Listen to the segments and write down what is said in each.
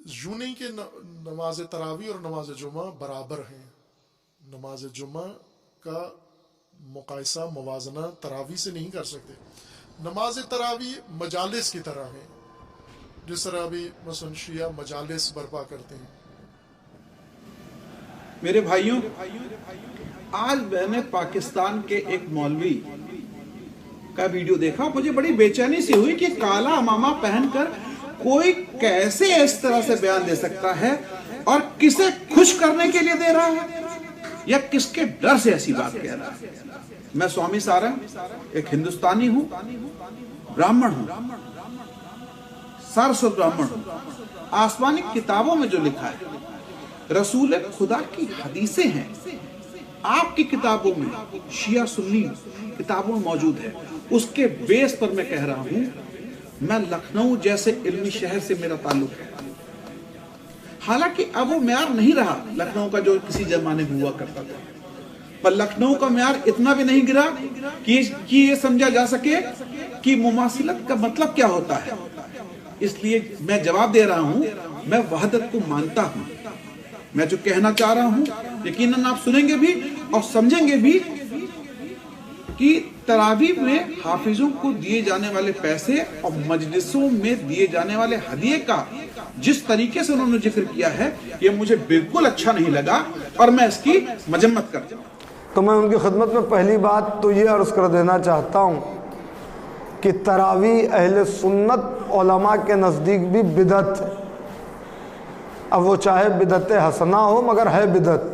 یوں نہیں کہ نماز تراویح اور نماز جمعہ برابر ہیں. نماز جمعہ کا مقایسہ موازنہ تراویح سے نہیں کر سکتے. نماز تراویح مجالس کی طرح ہے، جس طرح ابھی مثلا شیعہ مجالس برپا کرتے ہیں. میرے بھائیوں، آج میں نے پاکستان کے ایک مولوی کا ویڈیو دیکھا، مجھے بڑی بے چینی سی ہوئی کہ کالا امامہ پہن کر کوئی کیسے اس طرح سے بیان دے سکتا ہے، اور کسے خوش کرنے کے لیے دے رہا ہے یا کس کے ڈر سے ایسی بات کہہ رہا ہے. میں سوامی سارنگ ایک ہندوستانی ہوں، برہمن ہوں، سارسوت برہمن ہوں. آسمانی کتابوں میں جو لکھا ہے، رسول خدا کی حدیثیں ہیں، آپ کی کتابوں میں، شیعہ سنی کتابوں میں موجود ہے. اس کے بیس پر میں کہہ رہا ہوں، میں لکھنؤ جیسے علمی شہر سے میرا تعلق ہے. حالانکہ اب وہ معیار نہیں رہا لکھنؤ کا جو کسی زمانے میں ہوا کرتا تھا، پر لکھنؤ کا معیار اتنا بھی نہیں گرا کہ یہ سمجھا جا سکے کہ مماثلت کا مطلب کیا ہوتا ہے. اس لیے میں جواب دے رہا ہوں، میں وحدت کو مانتا ہوں. میں جو کہنا چاہ رہا ہوں یقیناً آپ سنیں گے بھی اور سمجھیں گے بھی کہ تراویح میں حافظوں کو دیے جانے والے پیسے اور مجلسوں میں دیے جانے والے ہدیے کا جس طریقے سے انہوں نے ذکر کیا ہے، یہ مجھے بالکل اچھا نہیں لگا اور میں اس کی مذمت کرتا ہوں. تو میں ان کی خدمت میں پہلی بات تو یہ عرض کر دینا چاہتا ہوں کہ تراویح اہل سنت علماء کے نزدیک بھی بدعت ہے. اب وہ چاہے بدعت حسنہ ہو مگر ہے بدعت.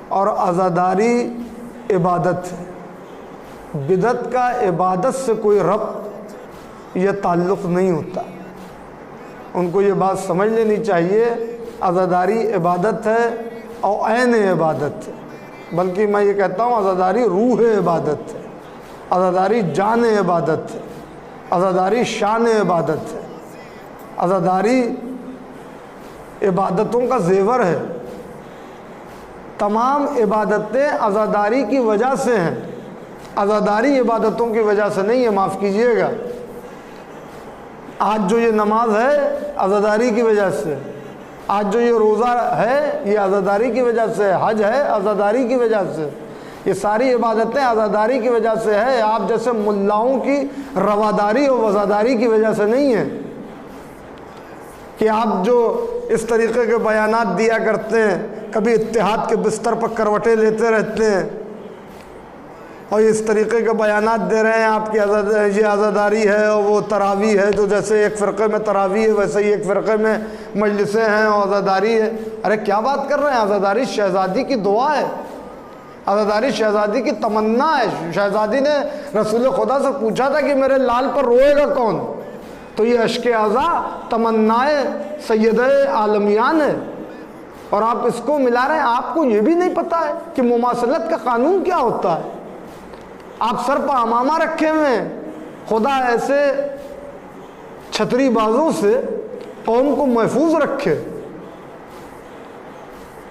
اور عزاداری عبادت ہے. بدعت کا عبادت سے کوئی ربط یا تعلق نہیں ہوتا. ان کو یہ بات سمجھ لینی چاہیے، عزاداری عبادت ہے اور عین عبادت ہے. بلکہ میں یہ کہتا ہوں عزاداری روح عبادت ہے، عزاداری جان عبادت ہے، عزاداری شان عبادت ہے، عزاداری عبادتوں کا زیور ہے. تمام عبادتیں عزاداری کی وجہ سے ہیں، عزاداری عبادتوں کی وجہ سے نہیں ہے. معاف کیجئے گا، آج جو یہ نماز ہے عزاداری کی وجہ سے، آج جو یہ روزہ ہے یہ عزاداری کی وجہ سے، حج ہے عزاداری کی وجہ سے، یہ ساری عبادتیں عزاداری کی وجہ سے ہے. آپ جیسے ملاؤں کی رواداری اور وزاداری کی وجہ سے نہیں ہے کہ آپ جو اس طریقے کے بیانات دیا کرتے ہیں، کبھی اتحاد کے بستر پر کروٹیں لیتے رہتے ہیں اور اس طریقے کے بیانات دے رہے ہیں آپ کی یہ عزاداری ہے اور وہ تراویح ہے. تو جیسے ایک فرقے میں تراویح ہے ویسے ہی ایک فرقے میں مجلسیں ہیں اور عزاداری ہے. ارے کیا بات کر رہے ہیں؟ عزاداری شہزادی کی دعا ہے، عزاداری شہزادی کی تمنا ہے. شہزادی نے رسول خدا سے پوچھا تھا کہ میرے لال پر روئے گا کون؟ تو یہ اشک عزا تمنائے سید عالمیان ہے. اور آپ اس کو ملا رہے ہیں. آپ کو یہ بھی نہیں پتا ہے کہ مماثلت کا قانون کیا ہوتا ہے. آپ سر پر امامہ رکھے ہوئے ہیں. خدا ایسے چھتری بازوں سے قوم کو محفوظ رکھے،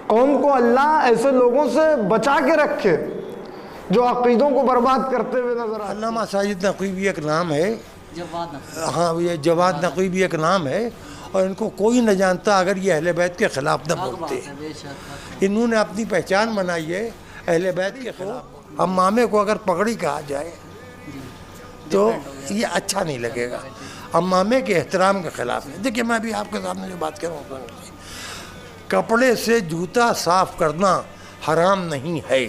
قوم کو اللہ ایسے لوگوں سے بچا کے رکھے جو عقیدوں کو برباد کرتے ہوئے نظر آتے ہیں. علامہ ساجد نقوی بھی ایک نام ہے، ہاں یہ جواد نقوی بھی ایک نام ہے، اور ان کو کوئی نہ جانتا اگر یہ اہل بیت کے خلاف نہ بولتے. انہوں نے اپنی پہچان بنائی ہے اہل بیت کے خلاف. امامے کو اگر پگڑی کہا جائے تو یہ اچھا نہیں لگے گا، امامے کے احترام کے خلاف ہے. دیکھیے میں بھی آپ کے سامنے جو بات کر رہا ہوں، کپڑے سے جوتا صاف کرنا حرام نہیں ہے.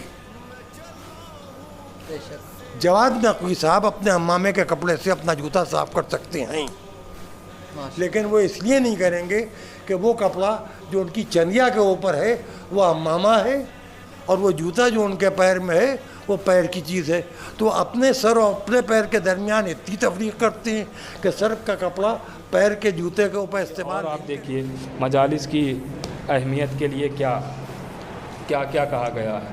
جواد نقوی صاحب اپنے امامے کے کپڑے سے اپنا جوتا صاف کر سکتے ہیں، لیکن وہ اس لیے نہیں کریں گے کہ وہ کپڑا جو ان کی چندیا کے اوپر ہے وہ امامہ ہے، اور وہ جوتا جو ان کے پیر میں ہے وہ پیر کی چیز ہے. تو اپنے سر اور اپنے پیر کے درمیان اتنی تفریق کرتے ہیں کہ سر کا کپڑا پیر کے جوتے کے اوپر استعمال. اور آپ دیکھیے مجالس کی اہمیت کے لیے کیا کہا گیا ہے.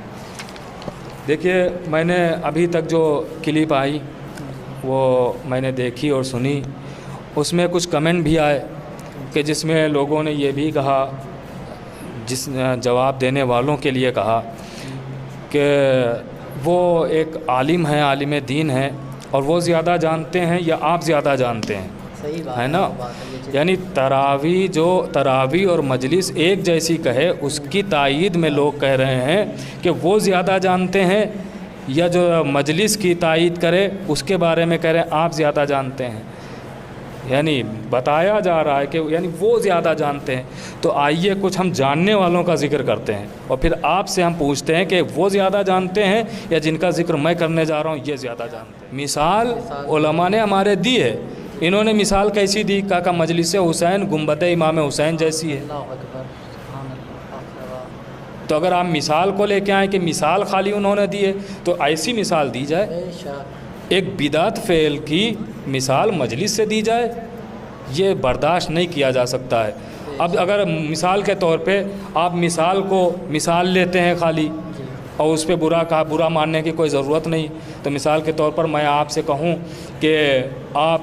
دیکھیے میں نے ابھی تک جو کلپ آئی وہ میں نے دیکھی اور سنی، اس میں کچھ کمنٹ بھی آئے کہ جس میں لوگوں نے یہ بھی کہا، جس جواب دینے والوں کے لیے کہا کہ وہ ایک عالم ہے، عالم دین ہے، اور وہ زیادہ جانتے ہیں یا آپ زیادہ جانتے ہیں. ہے نا. یعنی تراوی اور مجلس ایک جیسی کہے اس کی تائید میں لوگ کہہ رہے ہیں کہ وہ زیادہ جانتے ہیں، یا جو مجلس کی تائید کرے اس کے بارے میں کہہ رہے ہیں آپ زیادہ جانتے ہیں. یعنی بتایا جا رہا ہے کہ یعنی وہ زیادہ جانتے ہیں. تو آئیے کچھ ہم جاننے والوں کا ذکر کرتے ہیں اور پھر آپ سے ہم پوچھتے ہیں کہ وہ زیادہ جانتے ہیں یا جن کا ذکر میں کرنے جا رہا ہوں یہ زیادہ جانتے ہیں. مثال علماء نے ہمارے دی ہے. انہوں نے مثال کیسی دی؟ کہا کہ مجلس حسین گنبد امام حسین جیسی ہے. تو اگر آپ مثال کو لے کے آئیں کہ مثال خالی انہوں نے دی ہے تو ایسی مثال دی جائے. ایک بدعت فعل کی مثال مجلس سے دی جائے یہ برداشت نہیں کیا جا سکتا ہے. اب اگر مثال کے طور پہ آپ مثال لیتے ہیں خالی اور اس پہ برا ماننے کی کوئی ضرورت نہیں. تو مثال کے طور پر میں آپ سے کہوں کہ آپ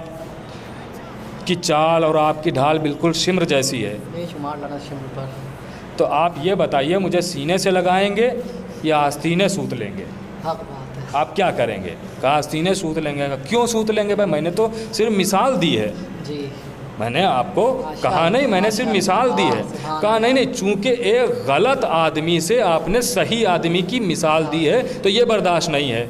کی چال اور آپ کی ڈھال بالکل شمر جیسی ہے، تو آپ یہ بتائیے مجھے سینے سے لگائیں گے یا آستینے سوت لیں گے؟ آپ کیا کریں گے؟ کہا آستینے سوت لیں گے. کیوں سوت لیں گے بھائی؟ میں نے تو صرف مثال دی ہے. میں نے آپ کو کہا نہیں، میں نے صرف مثال دی ہے. کہا نہیں چونکہ ایک غلط آدمی سے آپ نے صحیح آدمی کی مثال دی ہے تو یہ برداشت نہیں ہے.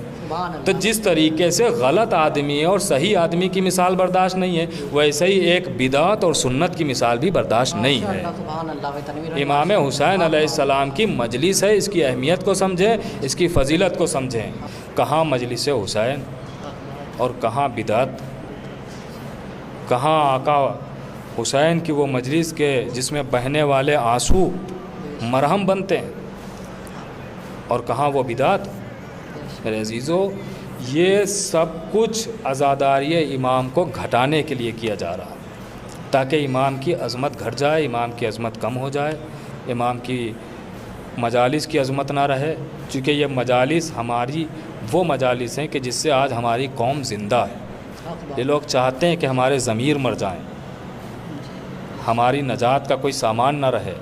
تو جس طریقے سے غلط آدمی اور صحیح آدمی کی مثال برداشت نہیں ہے ویسے ہی ایک بدعت اور سنت کی مثال بھی برداشت نہیں ہے. امام حسین علیہ السلام کی مجلس ہے، اس کی اہمیت کو سمجھیں، اس کی فضیلت کو سمجھیں. کہاں مجلس حسین اور کہاں بدعت، کہاں آقا حسین کی وہ مجلس کے جس میں بہنے والے آنسو مرہم بنتے ہیں، اور کہاں وہ بدعت. میرے عزیزو یہ سب کچھ عزاداری امام کو گھٹانے کے لیے کیا جا رہا ہے تاکہ امام کی عظمت گھٹ جائے، امام کی عظمت کم ہو جائے، امام کی مجالس کی عظمت نہ رہے. چونکہ یہ مجالس ہماری وہ مجالس ہیں کہ جس سے آج ہماری قوم زندہ ہے. یہ لوگ چاہتے ہیں کہ ہمارے ضمیر مر جائیں، ہماری نجات کا کوئی سامان نہ رہے.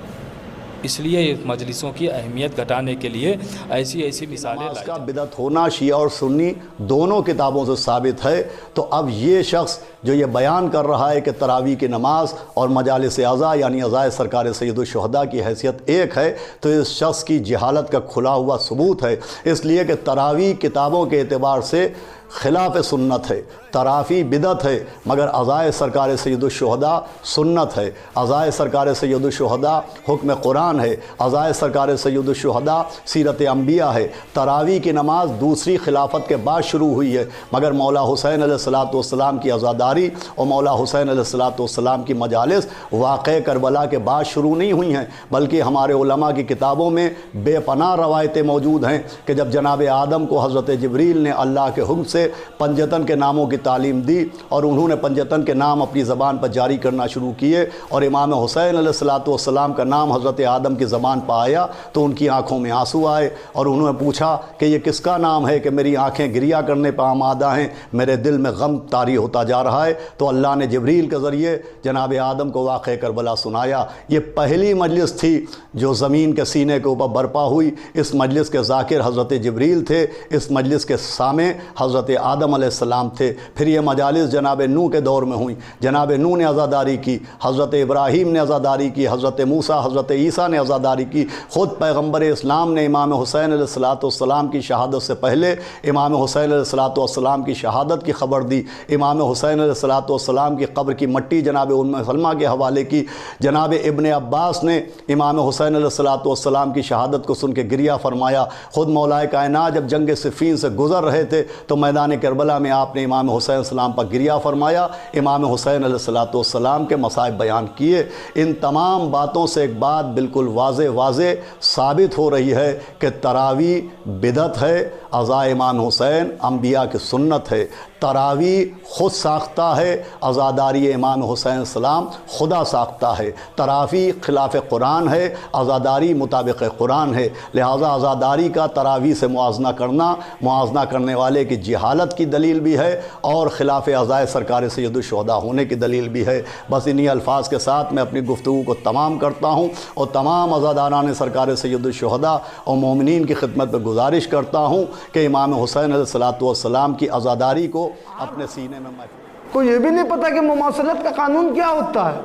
اس لیے اس مجلسوں کی اہمیت گھٹانے کے لیے ایسی مثالیں نماز کا بدعت ہونا شیعہ اور سنی دونوں کتابوں سے ثابت ہے. تو اب یہ شخص جو یہ بیان کر رہا ہے کہ تراویح کی نماز اور مجالس عزا یعنی عزائے سرکار سید الشہداء کی حیثیت ایک ہے، تو اس شخص کی جہالت کا کھلا ہوا ثبوت ہے. اس لیے کہ تراویح کتابوں کے اعتبار سے خلاف سنت ہے، تراویح بدعت ہے، مگر عزائے سرکار سید الشہداء سنت ہے. عزائے سرکار سید الشہداء حکم قرآن ہے، عزائے سرکار سید الشہداء سیرت انبیاء ہے. تراویح کی نماز دوسری خلافت کے بعد شروع ہوئی ہے، مگر مولا حسین علیہ السلام کی عزاداری اور مولا حسین علیہ السلام کی مجالس واقع کربلا کے بعد شروع نہیں ہوئی ہیں، بلکہ ہمارے علماء کی کتابوں میں بے پناہ روایتیں موجود ہیں کہ جب جناب آدم کو حضرت جبریل نے اللہ کے حکم سے پنجتن کے ناموں کی تعلیم دی اور انہوں نے پنجتن کے نام اپنی زبان پر جاری کرنا شروع کیے اور امام حسین علیہ السلام کا نام حضرت آدم کی زبان پر آیا تو ان کی آنکھوں میں آنسو آئے اور انہوں نے پوچھا کہ یہ کس کا نام ہے کہ میری آنکھیں گریہ کرنے پر آمادہ ہیں، میرے دل میں غم طاری ہوتا جا رہا ہے. تو اللہ نے جبریل کے ذریعے جناب آدم کو واقعہ کربلا سنایا. یہ پہلی مجلس تھی جو زمین کے سینے کے اوپر برپا ہوئی. اس مجلس کے ذاکر حضرت جبریل تھے، اس مجلس کے سامع حضرت آدم علیہ السلام تھے. پھر یہ مجالس جناب نوح کے دور میں ہوئیں. جناب نوح نے عزاداری کی، حضرت ابراہیم نے عزاداری کی، حضرت موسیٰ حضرت عیسیٰ نے عزاداری کی. خود پیغمبر اسلام نے امام حسین علیہ السلام کی شہادت سے پہلے امام حسین علیہ السلام کی شہادت کی خبر دی. امام حسین علیہ السلام کی قبر کی مٹی جناب ام سلمہ کے حوالے کی. جناب ابن عباس نے امام حسین علیہ السلام کی شہادت کو سن کے گریہ فرمایا. خود مولائے کائنات جب جنگ صفین سے گزر رہے تھے تو میدان کربلا میں آپ نے امام حسین السلام پر گریہ فرمایا، امام حسین علیہ السلام کے مصائب بیان کیے. ان تمام باتوں سے ایک بات بالکل واضح ثابت ہو رہی ہے کہ تراویح بدعت ہے، عزائے امام حسین انبیاء کی سنت ہے. تراویح خود ساختہ ہے، عزاداری امام حسین السلام خدا ساختہ ہے. تراویح خلاف قرآن ہے، عزاداری مطابق قرآن ہے. لہٰذا عزاداری کا تراویح سے موازنہ کرنے والے کی جہالت کی دلیل بھی ہے اور خلاف عزائے سرکار سید الشہداء ہونے کی دلیل بھی ہے. بس انہی الفاظ کے ساتھ میں اپنی گفتگو کو تمام کرتا ہوں اور تمام عزاداران سرکار سید الشہداء اور مومنین کی خدمت میں گزارش کرتا ہوں کہ امام حسین علیہ السلام کی عزاداری کو اپنے سینے میں محفوظ کو یہ بھی نہیں پتا کہ مماثلت کا قانون کیا ہوتا ہے.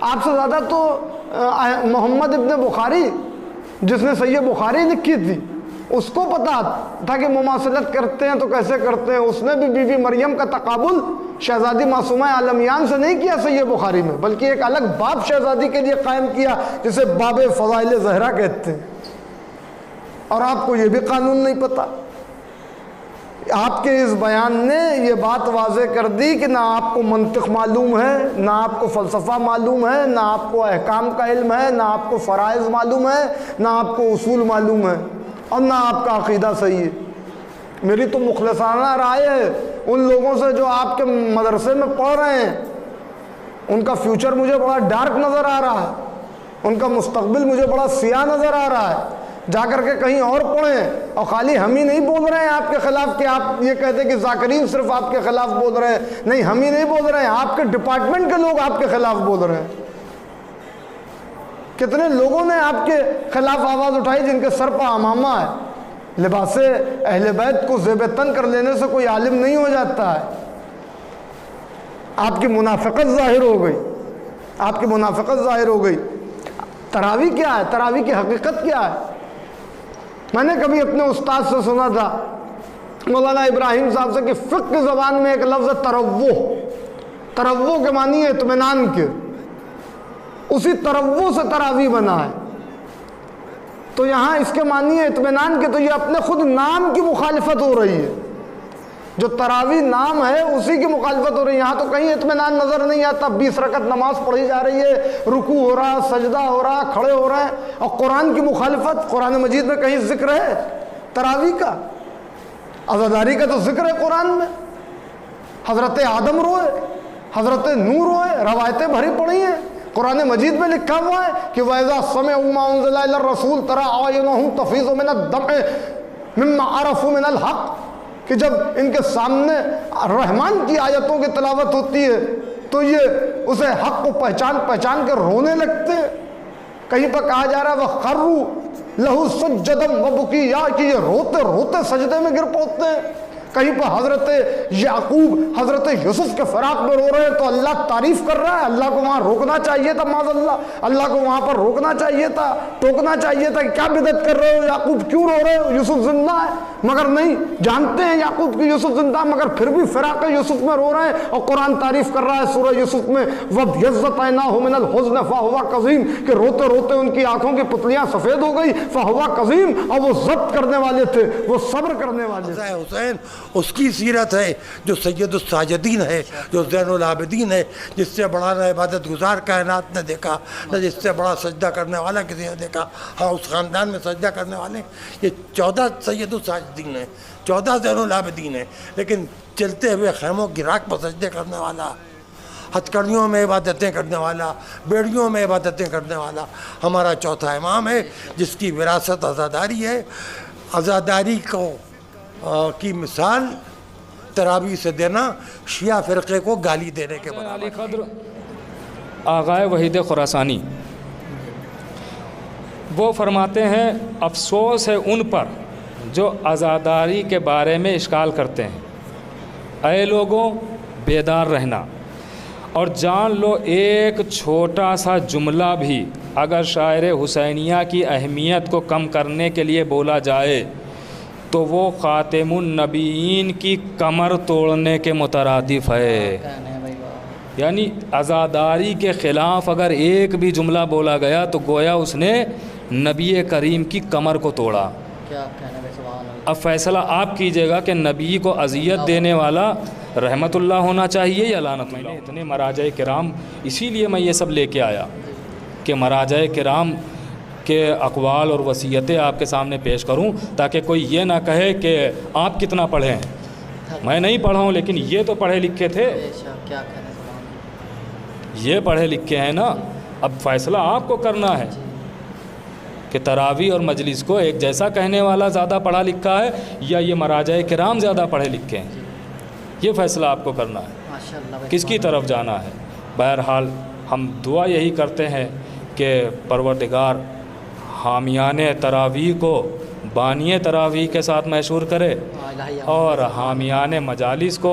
آپ سے زیادہ تو محمد ابن بخاری جس نے صحیح بخاری لکھی تھی اس کو پتا تھا کہ مماثلت کرتے ہیں تو کیسے کرتے ہیں. اس نے بھی بی بی مریم کا تقابل شہزادی معصومہ عالمیان سے نہیں کیا صحیح بخاری میں، بلکہ ایک الگ باب شہزادی کے لیے قائم کیا جسے باب فضائل زہرا کہتے ہیں. اور آپ کو یہ بھی قانون نہیں پتا. آپ کے اس بیان نے یہ بات واضح کر دی کہ نہ آپ کو منطق معلوم ہے، نہ آپ کو فلسفہ معلوم ہے، نہ آپ کو احکام کا علم ہے، نہ آپ کو فرائض معلوم ہے، نہ آپ کو اصول معلوم ہے، اور نہ آپ کا عقیدہ صحیح ہے. میری تو مخلصانہ رائے ہے ان لوگوں سے جو آپ کے مدرسے میں پڑھ رہے ہیں، ان کا فیوچر مجھے بڑا ڈارک نظر آ رہا ہے، ان کا مستقبل مجھے بڑا سیاہ نظر آ رہا ہے. جا کر کے کہیں اور پڑھیں. اور خالی ہم ہی نہیں بول رہے ہیں آپ کے خلاف کہ آپ یہ کہتے ہیں کہ ذاکرین صرف آپ کے خلاف بول رہے ہیں. نہیں، ہم ہی نہیں بول رہے ہیں، آپ کے ڈپارٹمنٹ کے لوگ آپ کے خلاف بول رہے ہیں. کتنے لوگوں نے آپ کے خلاف آواز اٹھائی جن کے سر پر عمامہ ہے. لباس اہل بیت کو زیب تن کر لینے سے کوئی عالم نہیں ہو جاتا ہے. آپ کی منافقت ظاہر ہو گئی، آپ کی منافقت ظاہر ہو گئی. تراویح کیا ہے؟ تراویح کی حقیقت کیا ہے؟ میں نے کبھی اپنے استاد سے سنا تھا مولانا ابراہیم صاحب سے کہ فقہ کی زبان میں ایک لفظ ہے تروح. تروح کے معنی ہے اطمینان کے. اسی تروح سے تراویح بنا ہے. تو یہاں اس کے معنی ہے اطمینان کے، تو یہ اپنے خود نام کی مخالفت ہو رہی ہے. جو تراویح نام ہے اسی کی مخالفت ہو رہی ہے. یہاں تو کہیں اطمینان نظر نہیں آتا. 20 رکعت نماز پڑھی جا رہی ہے، رکوع ہو رہا، سجدہ ہو رہا، کھڑے ہو رہے ہیں. اور قرآن کی مخالفت، قرآن مجید میں کہیں ذکر ہے تراویح کا؟ عزاداری کا تو ذکر ہے قرآن میں. حضرت آدم روئے، حضرت نوح روئے، روایتیں بھری پڑی ہیں. قرآن مجید میں لکھا ہوا ہے کہ وَإِذَا سَمِعُوا مَا أُنزِلَ إِلَى الرَّسُولِ تَرَىٰ أَعْيُنَهُمْ تَفِيضُ مِنَ الدَّمْعِ مِمَّا عَرَفُوا مِنَ الْحَقِّ، کہ جب ان کے سامنے رحمان کی آیتوں کی تلاوت ہوتی ہے تو یہ اسے حق کو پہچان پہچان کے رونے لگتے ہیں. کہیں پر کہا جا رہا ہے وَخَرُّوا لَهُ سُجَّدًا وَبُكِيًّا، کہ یہ روتے روتے سجدے میں گر پڑتے ہیں. کہیں پر حضرت یعقوب حضرت یوسف کے فراق میں رو رہے ہیں تو اللہ تعریف کر رہا ہے. اللہ کو وہاں روکنا چاہیے تھا، معاذ اللہ کو وہاں پر روکنا چاہیے تھا، ٹوکنا چاہیے تھا کہ کیا بدعت کر رہے ہو، یعقوب کیوں رو رہے ہو، یوسف زندہ ہے. مگر نہیں، جانتے ہیں یعقوب کی یوسف زندہ، مگر پھر بھی فراق یوسف میں رو رہے ہیں. اور قرآن تعریف کر رہا ہے سورہ یوسف میں وَابْيَضَّتْ عَيْنَاهُ مِنَ الْحُزْنِ فَهُوَ كَظِيمٌ، کہ روتے روتے ان کی آنکھوں کی پتلیاں سفید ہو گئی. فَهُوَ كَظِيمٌ، اور وہ ضبط کرنے والے تھے، وہ صبر کرنے والے تھے. حسین اس کی سیرت ہے جو سید الساجدین ہے، جو زین العابدین ہے، جس سے بڑا نہ عبادت گزار کائنات نے دیکھا، نہ جس سے بڑا سجدہ کرنے والا کسی نے دیکھا. ہاں، اس خاندان میں سجدہ کرنے والے یہ 14 سید الساجدین ہیں، 14 زین العابدین ہیں. لیکن چلتے ہوئے خیموں کی راکھ پر سجدے کرنے والا، ہتھکڑیوں میں عبادتیں کرنے والا، بیڑیوں میں عبادتیں کرنے والا ہمارا چوتھا امام ہے، جس کی وراثت عزاداری ہے. عزاداری کی مثال تراویح سے دینا شیعہ فرقے کو گالی دینے کے برابر. علی قدر آغائے وحید خراسانی وہ فرماتے ہیں افسوس ہے ان پر جو عزاداری کے بارے میں اشکال کرتے ہیں. اے لوگوں، بیدار رہنا اور جان لو ایک چھوٹا سا جملہ بھی اگر شاعر حسینیہ کی اہمیت کو کم کرنے کے لیے بولا جائے تو وہ خاتم النبیین کی کمر توڑنے کے مترادف ہے. یعنی عزاداری کے خلاف اگر ایک بھی جملہ بولا گیا تو گویا اس نے نبی کریم کی کمر کو توڑا. اب فیصلہ آپ کیجئے گا کہ نبی کو اذیت دینے والا رحمت اللہ ہونا چاہیے یا لعنت اللہ. اتنے مراجع کرام، اسی لیے میں یہ سب لے کے آیا کہ مراجع کرام کے اقوال اور وصیتیں آپ کے سامنے پیش کروں تاکہ کوئی یہ نہ کہے کہ آپ کتنا پڑھے ہیں. میں نہیں پڑھا ہوں لیکن یہ تو پڑھے لکھے تھے، یہ پڑھے لکھے ہیں نا. اب فیصلہ آپ کو کرنا ہے کہ تراویح اور مجلس کو ایک جیسا کہنے والا زیادہ پڑھا لکھا ہے یا یہ مراجع کرام زیادہ پڑھے لکھے ہیں. یہ فیصلہ آپ کو کرنا ہے، کس کی طرف جانا ہے. بہرحال ہم دعا یہی کرتے ہیں کہ پروردگار حامیان تراویح کو بانی تراویح کے ساتھ محشور کرے اور حامیان مجالس کو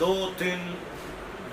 2-3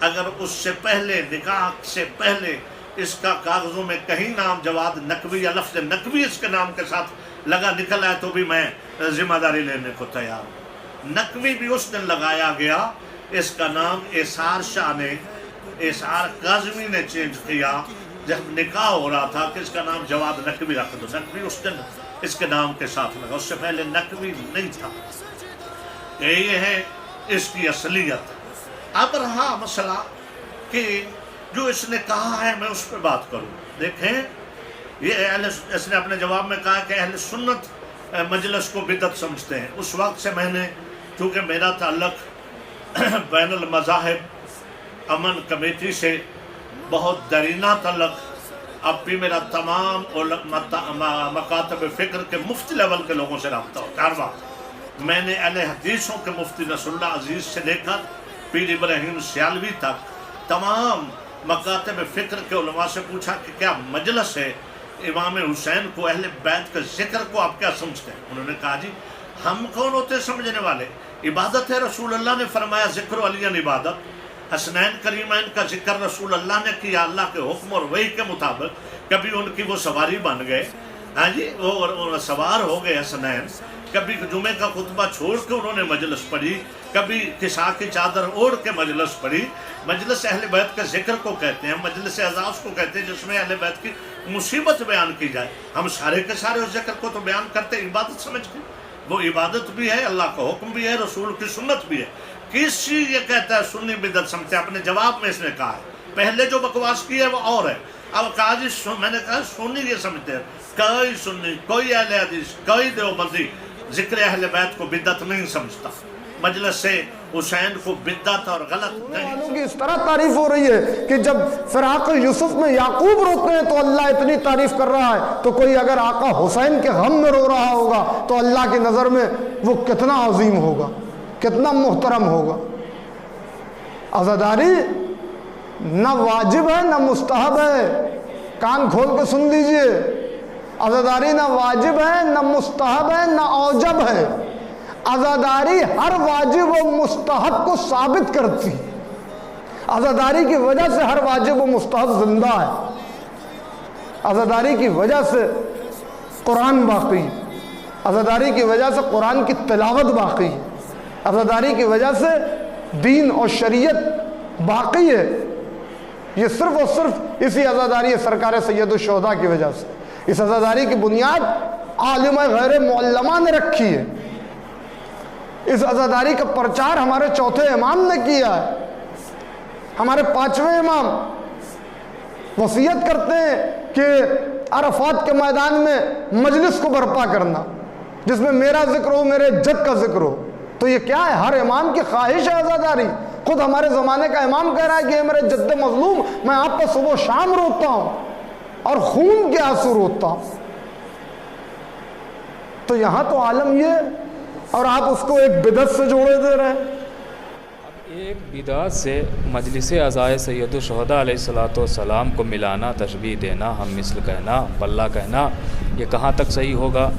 اگر اس سے پہلے نکاح سے پہلے اس کا کاغذوں میں کہیں نام جواد نقوی یا لفظ نقوی اس کے نام کے ساتھ لگا نکل آئے تو بھی میں ذمہ داری لینے کو تیار ہوں۔ نقوی بھی اس دن لگایا گیا، اس کا نام احسار شاہ نے، احسار کاظمی نے چینج کیا جب نکاح ہو رہا تھا کہ اس کا نام جواد نقوی رکھ دو۔ نقوی اس دن اس کے نام کے ساتھ لگا، اس سے پہلے نقوی نہیں تھا۔ یہ ہے اس کی اصلیت۔ اب رہا مسئلہ کہ جو اس نے کہا ہے میں اس پہ بات کروں۔ دیکھیں یہ اس نے اپنے جواب میں کہا کہ اہل سنت مجلس کو بدعت سمجھتے ہیں۔ اس وقت سے میں نے، چونکہ میرا تعلق بین المذاہب امن کمیٹی سے بہت درینہ تعلق، اب بھی میرا تمام مکاتب فکر کے مفتی لیول کے لوگوں سے رابطہ ہوتا ہے ہر وقت۔ میں نے اہل حدیثوں کے مفتی نصر اللہ عزیز سے لے کر پیر ابراہیم سیالوی تک تمام مکاتب فکر کے علماء سے پوچھا کہ کیا مجلس ہے امام حسین کو، اہل بیت کے ذکر کو آپ کیا سمجھتے ہیں؟ انہوں نے کہا جی ہم کون ہوتے سمجھنے والے، عبادت ہے، رسول اللہ نے فرمایا ذکر علی عبادت، حسنین کریمین کا ذکر رسول اللہ نے کیا اللہ کے حکم اور وحی کے مطابق، کبھی ان کی وہ سواری بن گئے، ہاں جی وہ سوار ہو گئے حسنین، کبھی جمعے کا خطبہ چھوڑ کے انہوں نے مجلس پڑھی، کبھی کسا کی چادر اوڑھ کے مجلس پڑھی۔ مجلس اہل بیت کے ذکر کو کہتے ہیں، مجلس اعزاز کو کہتے ہیں جس میں اہل بیت کی مصیبت بیان کی جائے۔ ہم سارے کے سارے اس ذکر کو تو بیان کرتے ہیں عبادت سمجھ کے، وہ عبادت بھی ہے، اللہ کا حکم بھی ہے، رسول کی سنت بھی ہے۔ کسی یہ کہتا ہے سنی بدعت سمجھتے ہیں، اپنے جواب میں اس نے کہا ہے، پہلے جو بکواس کی ہے وہ اور ہے۔ اب کہا جی میں نے کہا سنی یہ سمجھتے ہیں، کوئی سنی، کوئی اہل حدیث، کوئی دیوبندی ذکر اہل بیت کو بدعت نہیں سمجھتا، مجلس سے حسین کو بدعت اور غلط نہیں۔ کی اس طرح تعریف ہو رہی ہے کہ جب فراق یوسف میں یعقوب روتے ہیں تو اللہ اتنی تعریف کر رہا ہے، تو کوئی اگر آقا حسین کے غم میں رو رہا ہوگا تو اللہ کی نظر میں وہ کتنا عظیم ہوگا، کتنا محترم ہوگا۔ عزاداری نہ واجب ہے نہ مستحب ہے، کان کھول کے سن لیجئے، عزاداری نہ واجب ہے نہ مستحب ہے نہ اوجب ہے، عزاداری ہر واجب و مستحب کو ثابت کرتی، عزاداری کی وجہ سے ہر واجب و مستحب زندہ ہے، عزاداری کی وجہ سے قرآن باقی ہے، عزاداری کی وجہ سے قرآن کی تلاوت باقی ہے، عزاداری کی وجہ سے دین اور شریعت باقی ہے۔ یہ صرف اور صرف اسی عزاداری سرکار سید الشہداء کی وجہ سے، اس عزاداری کی بنیاد عالم غیر معلمہ نے رکھی ہے، اس عزاداری کا پرچار ہمارے چوتھے امام نے کیا ہے، ہمارے پانچویں امام وصیت کرتے ہیں کہ عرفات کے میدان میں مجلس کو برپا کرنا جس میں میرا ذکر ہو، میرے جد کا ذکر ہو۔ تو یہ کیا ہے؟ ہر امام کی خواہش ہے عزاداری۔ خود ہمارے زمانے کا امام کہہ رہا ہے کہ یہ میرے جد مظلوم، میں آپ پر صبح و شام روتا ہوں اور خون کے آنسو روتا ہوں۔ تو یہاں تو عالم یہ، اور آپ اس کو ایک بدعت سے جوڑے دے رہے ہیں۔ ایک بدعت سے مجلس عزائے سید الشہداء علیہ السلام کو ملانا، تشبیہ دینا، ہم مثل کہنا، بلہ کہنا، یہ کہاں تک صحیح ہوگا؟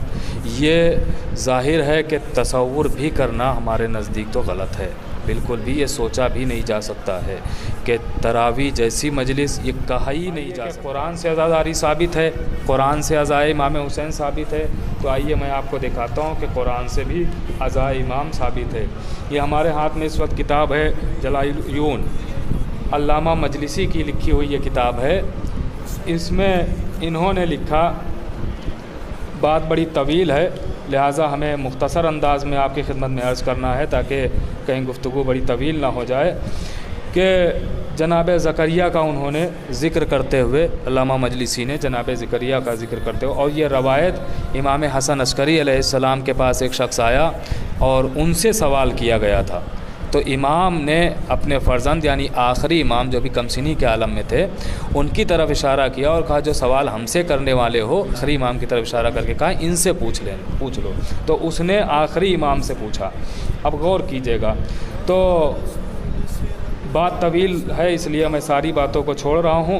یہ ظاہر ہے کہ تصور بھی کرنا ہمارے نزدیک تو غلط ہے، بالکل بھی یہ سوچا بھی نہیں جا سکتا ہے کہ تراویح جیسی مجلس یہ کہا ہی نہیں جا سکتا۔ قرآن سے عزاداری ثابت ہے، قرآن سے عزائے امام حسین ثابت ہے، تو آئیے میں آپ کو دکھاتا ہوں کہ قرآن سے بھی عزائے امام ثابت ہے۔ یہ ہمارے ہاتھ میں اس وقت کتاب ہے جلائل العیون، علامہ مجلسی کی لکھی ہوئی یہ کتاب ہے۔ اس میں انہوں نے لکھا، بات بڑی طویل ہے لہٰذا ہمیں مختصر انداز میں آپ کی خدمت میں عرض کرنا ہے تاکہ کہیں گفتگو بڑی طویل نہ ہو جائے، کہ جناب زکریا کا انہوں نے ذکر کرتے ہوئے، علامہ مجلسی نے جناب زکریا کا ذکر کرتے ہوئے، اور یہ روایت امام حسن عسکری علیہ السلام کے پاس ایک شخص آیا اور ان سے سوال کیا گیا تھا، تو امام نے اپنے فرزند یعنی آخری امام جو بھی کمسنی کے عالم میں تھے ان کی طرف اشارہ کیا اور کہا جو سوال ہم سے کرنے والے ہو، آخری امام کی طرف اشارہ کر کے کہا ان سے پوچھ لو، تو اس نے آخری امام سے پوچھا۔ اب غور کیجئے گا، تو بات طویل ہے اس لیے میں ساری باتوں کو چھوڑ رہا ہوں۔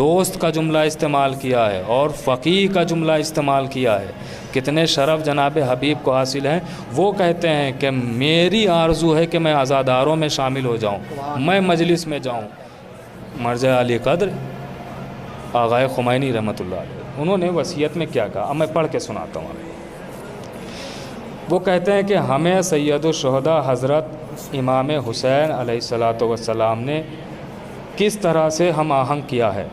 دوست کا جملہ استعمال کیا ہے اور فقیہ کا جملہ استعمال کیا ہے. کتنے شرف جناب حبیب کو حاصل ہیں. وہ کہتے ہیں کہ میری آرزو ہے کہ میں عزاداروں میں شامل ہو جاؤں, میں مجلس میں جاؤں. مرجع علی قدر آغائے خمینی رحمۃ اللہ علیہ, انہوں نے وصیت میں کیا کہا, اب میں پڑھ کے سناتا ہوں. وہ کہتے ہیں کہ ہمیں سید الشہداء حضرت امام حسین علیہ الصلاۃ والسلام نے کس طرح سے ہم آہنگ کیا ہے.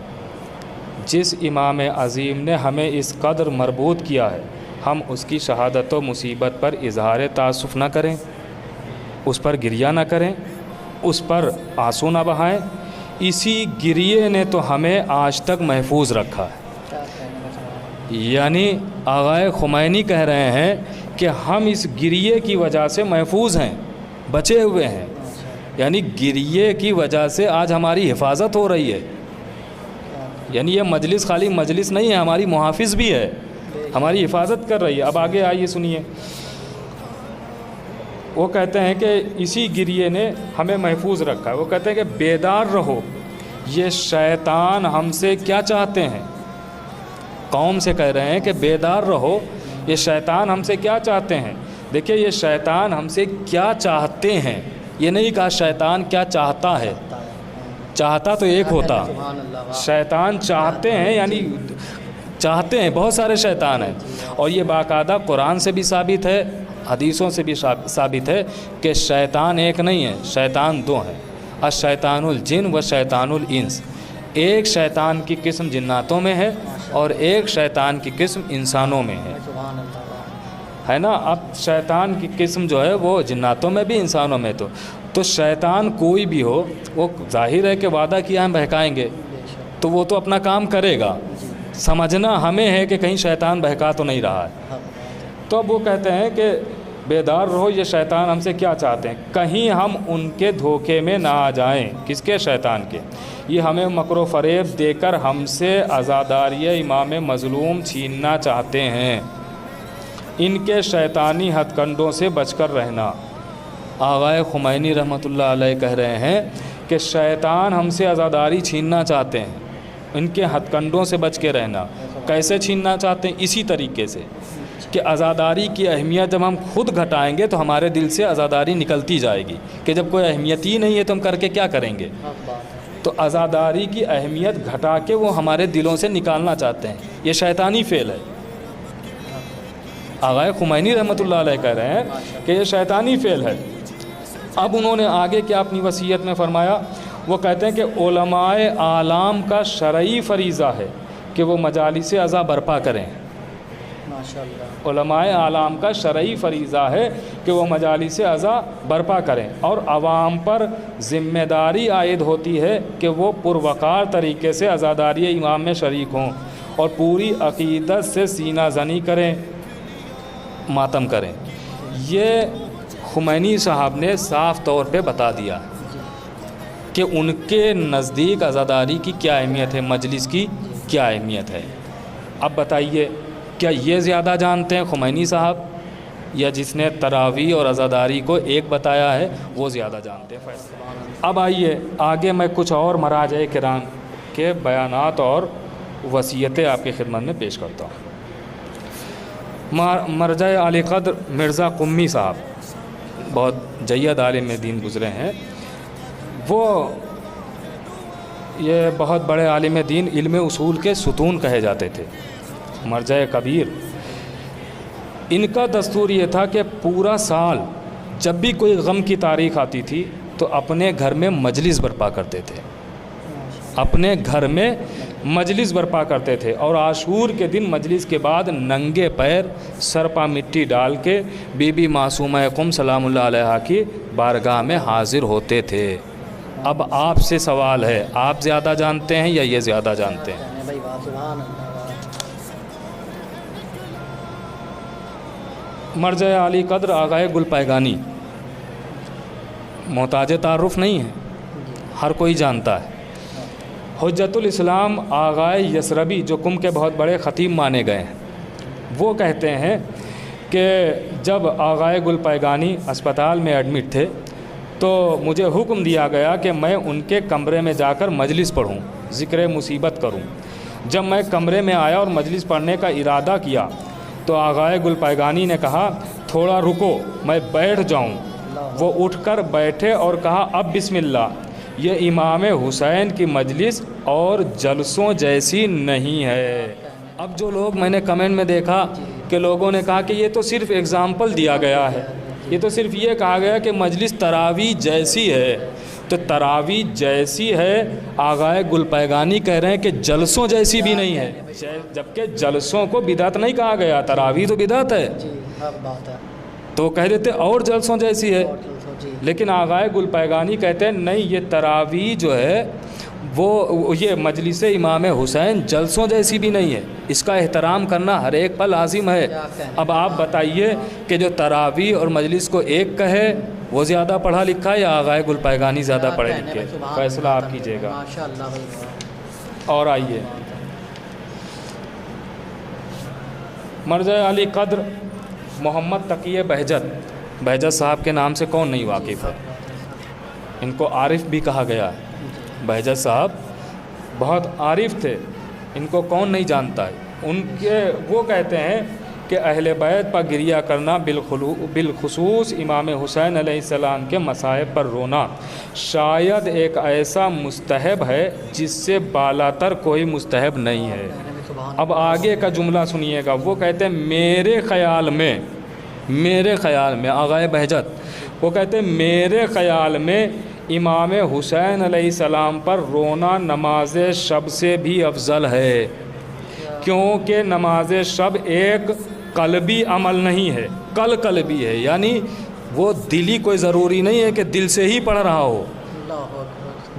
جس امام عظیم نے ہمیں اس قدر مربوط کیا ہے, ہم اس کی شہادت و مصیبت پر اظہار تاسف نہ کریں, اس پر گریہ نہ کریں, اس پر آنسو نہ بہائیں. اسی گریے نے تو ہمیں آج تک محفوظ رکھا ہے. یعنی آغائے خمینی کہہ رہے ہیں کہ ہم اس گریے کی وجہ سے محفوظ ہیں, بچے ہوئے ہیں. یعنی گریے کی وجہ سے آج ہماری حفاظت ہو رہی ہے. یعنی یہ مجلس خالی مجلس نہیں ہے, ہماری محافظ بھی ہے, ہماری حفاظت کر رہی ہے. اب آگے آئیے سنیے. وہ کہتے ہیں کہ اسی گریے نے ہمیں محفوظ رکھا ہے. وہ کہتے ہیں کہ بیدار رہو, یہ شیطان ہم سے کیا چاہتے ہیں. قوم سے کہہ رہے ہیں کہ بیدار رہو, یہ شیطان ہم سے کیا چاہتے ہیں. دیکھیے یہ شیطان ہم سے کیا چاہتے ہیں, یہ نہیں کہا شیطان کیا چاہتا ہے. چاہتا تو ایک ہوتا, شیطان چاہتے ہیں, یعنی چاہتے ہیں. بہت سارے شیطان ہیں, اور یہ باقاعدہ قرآن سے بھی ثابت ہے, حدیثوں سے بھی ثابت ہے کہ شیطان ایک نہیں ہے, شیطان دو ہیں. الشیطان الجن و شیطان الانس. ایک شیطان کی قسم جناتوں میں ہے اور ایک شیطان کی قسم انسانوں میں ہے نا. اب شیطان کی قسم جو ہے وہ جناتوں میں بھی انسانوں میں. تو شیطان کوئی بھی ہو, وہ ظاہر ہے کہ وعدہ کیا ہم بہکائیں گے, تو وہ تو اپنا کام کرے گا. سمجھنا ہمیں ہے کہ کہیں شیطان بہکا تو نہیں رہا ہے. تو اب وہ کہتے ہیں کہ بیدار رہو, یہ شیطان ہم سے کیا چاہتے ہیں, کہیں ہم ان کے دھوکے میں نہ آ جائیں. کس کے؟ شیطان کے. یہ ہمیں مکر و فریب دے کر ہم سے عزاداری امام مظلوم چھیننا چاہتے ہیں. ان کے شیطانی ہتھ کنڈوں سے بچ کر رہنا. آغائے خمینی رحمۃ اللہ علیہ کہہ رہے ہیں کہ شیطان ہم سے عزاداری چھیننا چاہتے ہیں, ان کے ہتھ کنڈوں سے بچ کے رہنا. کیسے چھیننا چاہتے ہیں؟ اسی طریقے سے کہ عزاداری کی اہمیت جب ہم خود گھٹائیں گے تو ہمارے دل سے عزاداری نکلتی جائے گی, کہ جب کوئی اہمیت ہی نہیں ہے تو ہم کر کے کیا کریں گے. تو عزاداری کی اہمیت گھٹا کے وہ ہمارے دلوں سے نکالنا چاہتے ہیں. یہ شیطانی فعل ہے. آغائے خمینی رحمۃ اللہ علیہ کہہ رہے ہیں کہ یہ شیطانی فعل ہے. اب انہوں نے آگے کیا اپنی وصیت میں فرمایا. وہ کہتے ہیں کہ علماء اعلام کا شرعی فریضہ ہے کہ وہ مجالس عزا برپا کریں. علماء اعلام کا شرعی فریضہ ہے کہ وہ مجالس عزا برپا کریں, اور عوام پر ذمہ داری عائد ہوتی ہے کہ وہ پروقار طریقے سے عزاداری امام میں شریک ہوں اور پوری عقیدت سے سینہ زنی کریں, ماتم کریں. یہ خمینی صاحب نے صاف طور پہ بتا دیا کہ ان کے نزدیک عزاداری کی کیا اہمیت ہے, مجلس کی کیا اہمیت ہے. اب بتائیے کیا یہ زیادہ جانتے ہیں خمینی صاحب, یا جس نے تراویح اور عزاداری کو ایک بتایا ہے وہ زیادہ جانتے ہیں؟ اب آئیے آگے میں کچھ اور مراجع کرام کے بیانات اور وصیتیں آپ کی خدمت میں پیش کرتا ہوں. مرجع علی قدر مرزا قمی صاحب بہت جید عالم دین گزرے ہیں. وہ یہ بہت بڑے عالم دین, علم اصول کے ستون کہے جاتے تھے, مرجع کبیر. ان کا دستور یہ تھا کہ پورا سال جب بھی کوئی غم کی تاریخ آتی تھی تو اپنے گھر میں مجلس برپا کرتے تھے, اپنے گھر میں مجلس برپا کرتے تھے. اور عاشور کے دن مجلس کے بعد ننگے پیر سر پا مٹی ڈال کے بی بی معصومہ قم سلام اللہ علیہا کی بارگاہ میں حاضر ہوتے تھے. اب آپ سے سوال ہے, آپ زیادہ جانتے ہیں یا یہ زیادہ جانتے ہیں؟ مرجع علی قدر آغائے گل پیگانی محتاج تعارف نہیں ہے, ہر کوئی جانتا ہے. حجت الاسلام آغائے یسربی جو قم کے بہت بڑے خطیب مانے گئے ہیں, وہ کہتے ہیں کہ جب آغائے گل پیگانی اسپتال میں ایڈمٹ تھے تو مجھے حکم دیا گیا کہ میں ان کے کمرے میں جا کر مجلس پڑھوں. ذکر مصیبت کروں۔ جب میں کمرے میں آیا اور مجلس پڑھنے کا ارادہ کیا تو آغائے گل پیگانی نے کہا تھوڑا رکو میں بیٹھ جاؤں۔ وہ اٹھ کر بیٹھے اور کہا اب بسم اللہ، یہ امام حسین کی مجلس اور جلسوں جیسی نہیں ہے۔ اب جو لوگ میں نے کمنٹ میں دیکھا کہ لوگوں نے کہا کہ یہ تو صرف اگزامپل دیا گیا ہے، یہ تو صرف یہ کہا گیا کہ مجلس تراویح جیسی ہے، تو تراویح جیسی ہے، آغائے گل پیگانی کہہ رہے ہیں کہ جلسوں جیسی بھی نہیں ہے، جبکہ جلسوں کو بدعت نہیں کہا گیا، تراویح تو بدعت ہے، تو کہہ دیتے اور جلسوں جیسی ہے، لیکن آغائے گل پیگانی کہتے ہیں نہیں، یہ تراویح جو ہے وہ یہ مجلس امام حسین جلسوں جیسی بھی نہیں ہے، اس کا احترام کرنا ہر ایک پر لازم ہے۔ اب آپ بتائیے کہ جو تراویح اور مجلس کو ایک کہے وہ زیادہ پڑھا لکھا ہے یا آغائے گل پیگانی زیادہ پڑھے لکھے؟ فیصلہ آپ کیجیے گا۔ اور آئیے مرجع علی قدر محمد تقی بہجت صاحب کے نام سے کون نہیں واقف ہے؟ ان کو عارف بھی کہا گیا ہے۔ بہجت صاحب بہت عارف تھے، ان کو کون نہیں جانتا ہے؟ ان کے وہ کہتے ہیں کہ اہل بیت پر گریہ کرنا بالخصوص امام حسین علیہ السلام کے مصائب پر رونا شاید ایک ایسا مستحب ہے جس سے بالاتر کوئی مستحب نہیں ہے۔ اب آگے کا جملہ سنیے گا، وہ کہتے ہیں میرے خیال میں آغائے بہجت وہ کہتے ہیں میرے خیال میں امام حسین علیہ السلام پر رونا نماز شب سے بھی افضل ہے، کیونکہ نماز شب ایک قلبی عمل نہیں ہے، قلبی ہے، یعنی وہ دلی کوئی ضروری نہیں ہے کہ دل سے ہی پڑھ رہا ہو،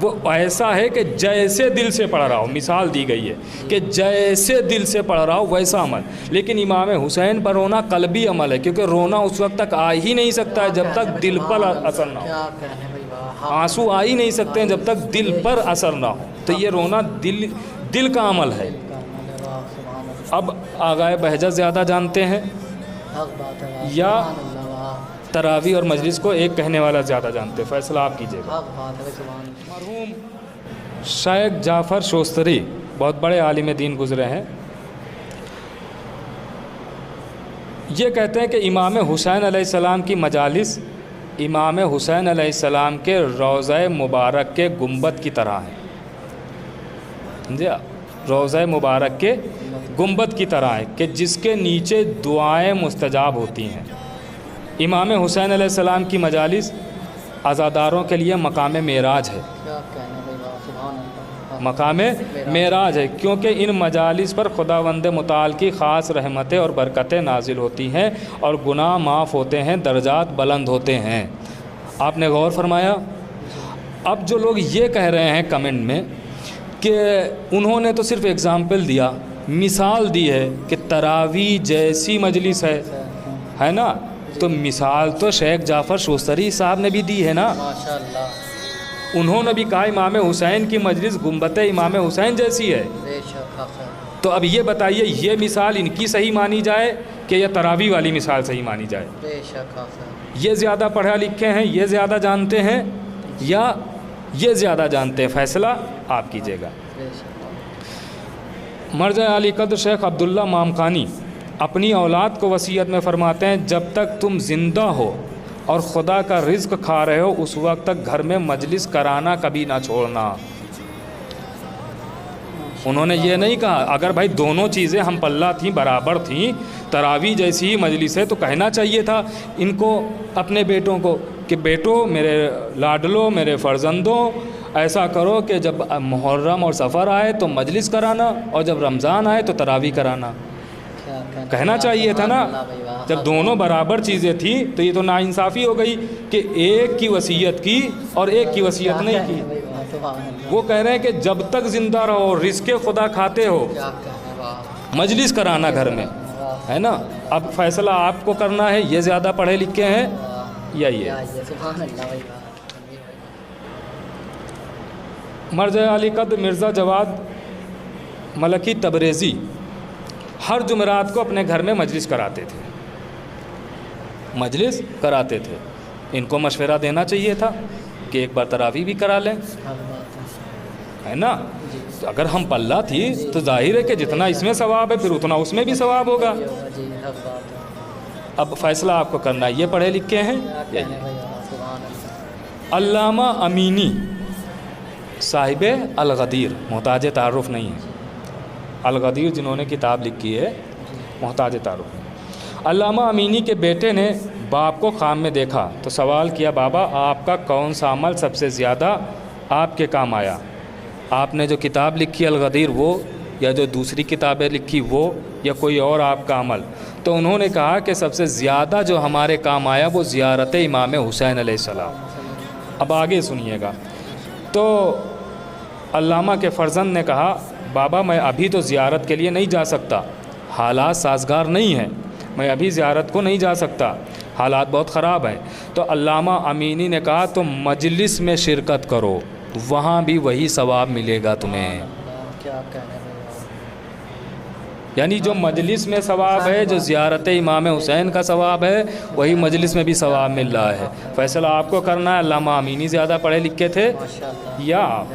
وہ ایسا ہے کہ جیسے دل سے پڑھ رہا ہو، مثال دی گئی ہے کہ جیسے دل سے پڑھ رہا ہو ویسا عمل۔ لیکن امام حسین پر رونا قلبی عمل ہے، کیونکہ رونا اس وقت تک آ ہی نہیں سکتا ہے جب تک دل پر اثر نہ ہو، آنسو آ ہی نہیں سکتے ہیں جب تک دل پر اثر نہ ہو، تو یہ رونا دل کا عمل ہے۔ اب آغائے بہجت زیادہ جانتے ہیں یا تراویح اور مجلس کو ایک کہنے والا زیادہ جانتے ہیں؟ فیصلہ آپ کیجیے گا۔ مرحوم شیخ جعفر شوستری بہت بڑے عالم دین گزرے ہیں، یہ کہتے ہیں کہ امام حسین علیہ السلام کی مجالس امام حسین علیہ السلام کے روضہ مبارک کے گنبد کی طرح ہیں، سمجھے؟ روضہ مبارک کے گنبد کی طرح ہے کہ جس کے نیچے دعائیں مستجاب ہوتی ہیں۔ امام حسین علیہ السلام کی مجالس عزاداروں کے لیے مقام معراج ہے، مقام معراج ہے، کیونکہ ان مجالس پر خداوند متعال کی خاص رحمتیں اور برکتیں نازل ہوتی ہیں اور گناہ معاف ہوتے ہیں، درجات بلند ہوتے ہیں۔ آپ نے غور فرمایا؟ اب جو لوگ یہ کہہ رہے ہیں کمنٹ میں کہ انہوں نے تو صرف اگزامپل دیا، مثال دی ہے کہ تراویح جیسی مجلس ہے نا، تو مثال تو شیخ جعفر شوستری صاحب نے بھی دی ہے نا، انہوں نے بھی کہا امام حسین کی مجلس گنبد امام حسین جیسی ہے۔ تو اب یہ بتائیے یہ مثال ان کی صحیح مانی جائے کہ یہ تراویح والی مثال صحیح مانی جائے؟ یہ زیادہ پڑھا لکھے ہیں، یہ زیادہ جانتے ہیں یا یہ زیادہ جانتے ہیں؟ فیصلہ آپ کیجیے گا۔ مرجع علی قدر شیخ عبداللہ مامخانی اپنی اولاد کو وصیت میں فرماتے ہیں جب تک تم زندہ ہو اور خدا کا رزق کھا رہے ہو اس وقت تک گھر میں مجلس کرانا کبھی نہ چھوڑنا۔ انہوں نے یہ نہیں کہا اگر بھائی دونوں چیزیں ہم پلہ تھیں، برابر تھیں، تراویح جیسی ہی مجلس ہے تو کہنا چاہیے تھا ان کو، اپنے بیٹوں کو، کہ بیٹو میرے لاڈلو، میرے فرزندوں، ایسا کرو کہ جب محرم اور سفر آئے تو مجلس کرانا اور جب رمضان آئے تو تراویح کرانا، کہنا چاہیے تھا نا۔ جب دونوں برابر چیزیں تھیں تو یہ تو ناانصافی ہو گئی کہ ایک کی وصیت کی اور ایک کی وصیت نہیں کی۔ وہ کہہ رہے ہیں کہ جب تک زندہ رہو، رزق خدا کھاتے ہو، مجلس کرانا گھر میں، ہے نا۔ اب فیصلہ آپ کو کرنا ہے، یہ زیادہ پڑھے لکھے ہیں یا یہ؟ مرجع علی قدر مرزا جواد ملکی تبریزی ہر جمعرات کو اپنے گھر میں مجلس کراتے تھے، ان کو مشورہ دینا چاہیے تھا کہ ایک بار تراویح بھی کرا لیں، ہے نا۔ اگر ہم پلہ تھی تو ظاہر ہے کہ جتنا اس میں ثواب ہے پھر اتنا اس میں بھی ثواب ہوگا. اب فیصلہ آپ کو کرنا ہے. یہ پڑھے لکھے ہیں. علامہ امینی صاحب الغدیر، محتاج تعارف نہیں ہے. الغدیر جنہوں نے کتاب لکھی ہے محتاج تعارف نہیں. علامہ امینی کے بیٹے نے باپ کو خواب میں دیکھا تو سوال کیا، بابا آپ کا کون سا عمل سب سے زیادہ آپ کے کام آیا؟ آپ نے جو کتاب لکھی الغدیر وہ، یا جو دوسری کتابیں لکھی وہ، یا کوئی اور آپ کا عمل؟ تو انہوں نے کہا کہ سب سے زیادہ جو ہمارے کام آیا وہ زیارت امام حسین علیہ السلام. اب آگے سنیے گا. تو علامہ کے فرزند نے کہا، بابا میں ابھی تو زیارت کے لیے نہیں جا سکتا، حالات سازگار نہیں ہیں، میں ابھی زیارت کو نہیں جا سکتا، حالات بہت خراب ہیں. تو علامہ امینی نے کہا تم مجلس میں شرکت کرو، وہاں بھی وہی ثواب ملے گا تمہیں. یعنی جو مجلس میں ثواب ہے، جو زیارت امام حسین کا ثواب ہے، وہی مجلس میں بھی ثواب مل رہا ہے. فیصلہ آپ کو کرنا ہے. علامہ امینی زیادہ پڑھے لکھے تھے یا آپ؟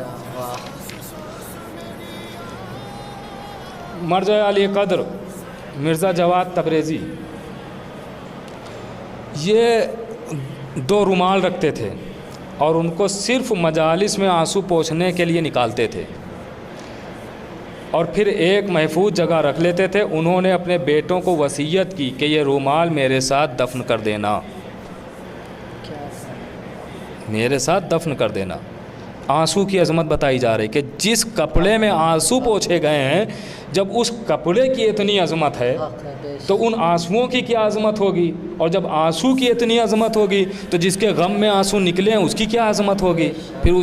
مرجع علی قدر مرزا جواد تبریزی، یہ 2 رومال رکھتے تھے اور ان کو صرف مجالس میں آنسو پوچھنے کے لیے نکالتے تھے اور پھر ایک محفوظ جگہ رکھ لیتے تھے. انہوں نے اپنے بیٹوں کو وصیت کی کہ یہ رومال میرے ساتھ دفن کر دینا، میرے ساتھ دفن کر دینا. آنسو کی عظمت بتائی جا رہی کہ جس کپڑے میں آنسو پوچھے گئے ہیں، جب اس کپڑے کی اتنی عظمت ہے تو ان آنسوؤں کی کیا عظمت ہوگی، اور جب آنسو کی اتنی عظمت ہوگی تو جس کے غم میں آنسو نکلے ہیں اس کی کیا عظمت ہوگی، پھر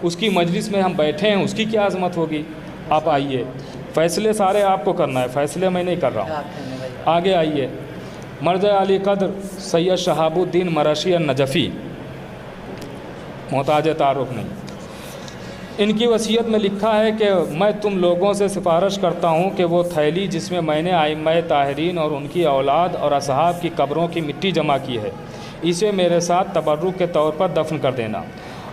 اس کی مجلس میں ہم بیٹھے ہیں اس کی کیا عظمت ہوگی. آپ آئیے، فیصلے سارے آپ کو کرنا ہے، فیصلے میں نہیں کر رہا ہوں. آگے آئیے. مرجع علی قدر سید شہاب الدین مرشی النجفی، محتاج تعارف نہیں. ان کی وصیت میں لکھا ہے کہ میں تم لوگوں سے سفارش کرتا ہوں کہ وہ تھیلی جس میں میں نے ائمہ طاہرین اور ان کی اولاد اور اصحاب کی قبروں کی مٹی جمع کی ہے، اسے میرے ساتھ تبرک کے طور پر دفن کر دینا،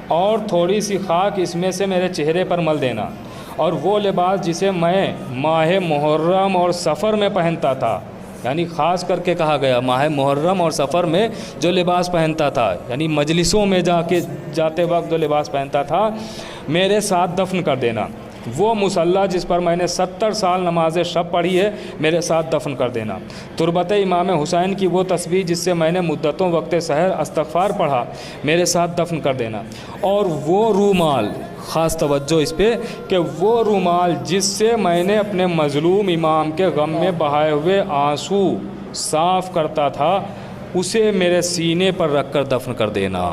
اور تھوڑی سی خاک اس میں سے میرے چہرے پر مل دینا، اور وہ لباس جسے میں ماہ محرم اور سفر میں پہنتا تھا، یعنی خاص کر کے کہا گیا ماہ محرم اور سفر میں جو لباس پہنتا تھا، یعنی مجلسوں میں جاتے وقت جو لباس پہنتا تھا، میرے ساتھ دفن کر دینا. وہ مصلی جس پر میں نے 70 سال نماز شب پڑھی ہے، میرے ساتھ دفن کر دینا. تربت امام حسین کی وہ تسبیح جس سے میں نے مدتوں وقت سحر استغفار پڑھا، میرے ساتھ دفن کر دینا. اور وہ رومال، خاص توجہ اس پہ، کہ وہ رومال جس سے میں نے اپنے مظلوم امام کے غم میں بہائے ہوئے آنسو صاف کرتا تھا، اسے میرے سینے پر رکھ کر دفن کر دینا.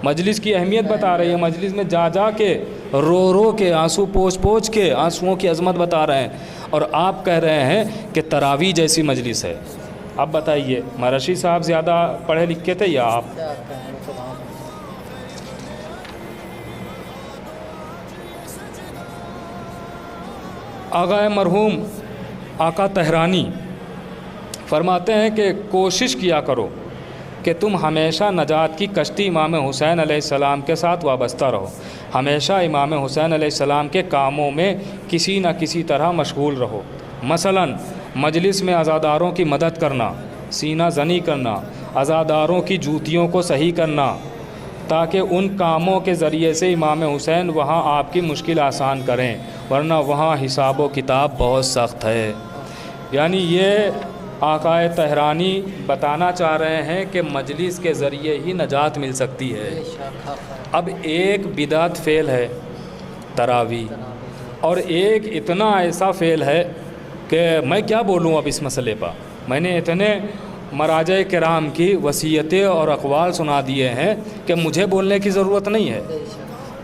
مجلس کی اہمیت بتا رہی ہے. مجلس میں جا جا کے رو رو کے آنسو پوچھ کے آنسوؤں کی عظمت بتا رہے ہیں، اور آپ کہہ رہے ہیں کہ تراویح جیسی مجلس ہے. اب بتائیے مرشی صاحب زیادہ پڑھے لکھے تھے یا آپ؟ آغا مرحوم آقا تہرانی فرماتے ہیں کہ کوشش کیا کرو کہ تم ہمیشہ نجات کی کشتی امام حسین علیہ السلام کے ساتھ وابستہ رہو، ہمیشہ امام حسین علیہ السلام کے کاموں میں کسی نہ کسی طرح مشغول رہو. مثلا مجلس میں عزاداروں کی مدد کرنا، سینہ زنی کرنا، عزاداروں کی جوتیوں کو صحیح کرنا، تاکہ ان کاموں کے ذریعے سے امام حسین وہاں آپ کی مشکل آسان کریں، ورنہ وہاں حساب و کتاب بہت سخت ہے. یعنی یہ آقا تہرانی بتانا چاہ رہے ہیں کہ مجلس کے ذریعے ہی نجات مل سکتی ہے. اب ایک بدعت فعل ہے تراویح، اور ایک اتنا ایسا فعل ہے کہ میں کیا بولوں اب اس مسئلے پر. میں نے اتنے مراجع کرام کی وصیتیں اور اقوال سنا دیے ہیں کہ مجھے بولنے کی ضرورت نہیں ہے.